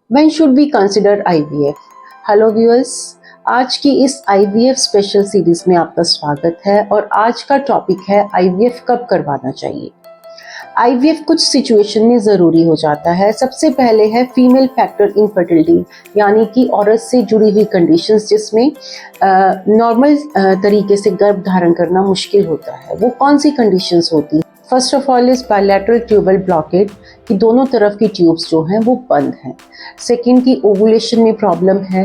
When should we consider IVF? Hello viewers, आज की इस IVF स्पेशल सीरीज में आपका स्वागत है और आज का टॉपिक है IVF कब करवाना चाहिए। IVF कुछ सिचुएशन में ज़रूरी हो जाता है। सबसे पहले है फीमेल फैक्टर इनफर्टिलिटी, यानी कि औरत से जुड़ी हुई कंडीशंस जिसमें नॉर्मल तरीके से गर्भ धारण करना मुश्किल होता है। वो कौन सी कंडीशंस होती हैं? First of all is bilateral tubal blockage, कि दोनों तरफ की ट्यूब्स जो हैं वो बंद हैं। सेकेंड की ओवुलेशन में प्रॉब्लम है,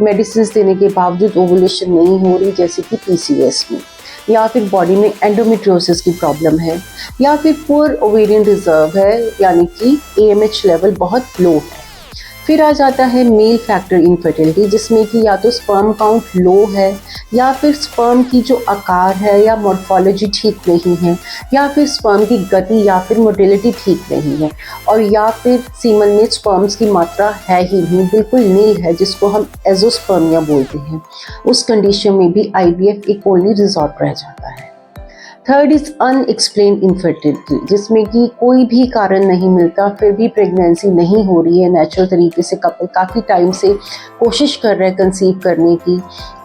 मेडिसिन देने के बावजूद ओवुलेशन नहीं हो रही, जैसे कि PCOS में, या फिर बॉडी में एंडोमेट्रियोसिस की प्रॉब्लम है, या फिर पुअर ओवेरियन रिजर्व है, यानी कि AMH लेवल बहुत लो है। फिर आ जाता है मेल फैक्टर इनफर्टिलिटी, जिसमें कि या तो स्पर्म काउंट लो है, या फिर स्पर्म की जो आकार है या मॉर्फोलॉजी ठीक नहीं है, या फिर स्पर्म की गति या फिर मोटिलिटी ठीक नहीं है, और या फिर सीमन में स्पर्म्स की मात्रा है ही नहीं, बिल्कुल नील है, जिसको हम एजोस्पर्मिया बोलते हैं। उस कंडीशन में भी IVF एक ओनली रिजॉर्ट रह जाता है। थर्ड इज अनएक्सप्लेन्ड इनफर्टिलिटी, जिसमें कि कोई भी कारण नहीं मिलता, फिर भी प्रेगनेंसी नहीं हो रही है नेचुरल तरीके से। कपल काफ़ी टाइम से कोशिश कर रहे हैं कंसीव करने की,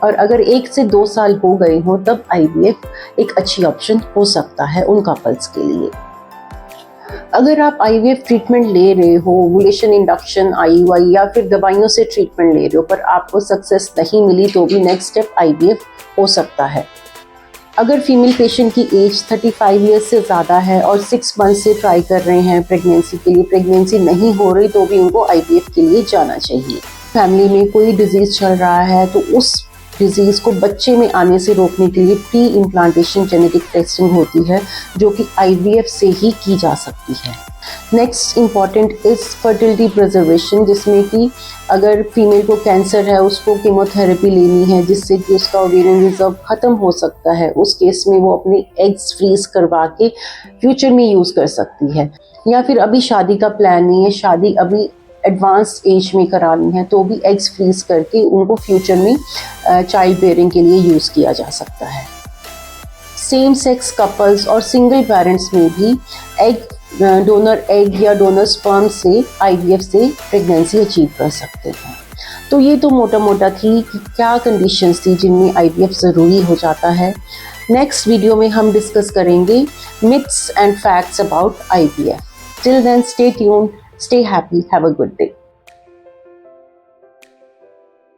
और अगर 1 से 2 साल हो गए हों तब IVF एक अच्छी ऑप्शन हो सकता है उन कपल्स के लिए। अगर आप IVF ट्रीटमेंट ले रहे हो, ओवुलेशन इंडक्शन, IUI या फिर दवाइयों से ट्रीटमेंट ले रहे हो, पर आपको सक्सेस नहीं मिली, तो भी नेक्स्ट स्टेप IVF हो सकता है। अगर फीमेल पेशेंट की एज 35 ईयर्स से ज़्यादा है और 6 मंथ से ट्राई कर रहे हैं प्रेगनेंसी के लिए, प्रेगनेंसी नहीं हो रही, तो भी उनको IVF के लिए जाना चाहिए। फैमिली में कोई डिजीज़ चल रहा है तो उस डिजीज़ को बच्चे में आने से रोकने के लिए प्री इम्प्लांटेशन जेनेटिक टेस्टिंग होती है, जो कि IVF से ही की जा सकती है। Next important is fertility preservation, जिसमें कि अगर फीमेल को कैंसर है, उसको कीमोथेरेपी लेनी है जिससे कि उसका ओवेरियन रिजर्व ख़त्म हो सकता है, उस केस में वो अपने एग्स फ्रीज करवा के फ्यूचर में यूज़ कर सकती है। या फिर अभी शादी का प्लान नहीं है, शादी अभी एडवांस एज में करानी है, तो भी एग्स फ्रीज करके उनको फ्यूचर में चाइल्ड बेयरिंग के लिए यूज़ किया जा सकता है। सेम सेक्स कपल्स और सिंगल पेरेंट्स में भी एग डोनर एग या डोनर स्पर्म से IVF से प्रेगनेंसी अचीव कर सकते हैं। तो ये तो मोटा मोटा थी कि क्या कंडीशंस थी जिनमें IVF ज़रूरी हो जाता है। नेक्स्ट वीडियो में हम डिस्कस करेंगे myths and facts about IVF। Till then stay tuned, stay happy, have a good day.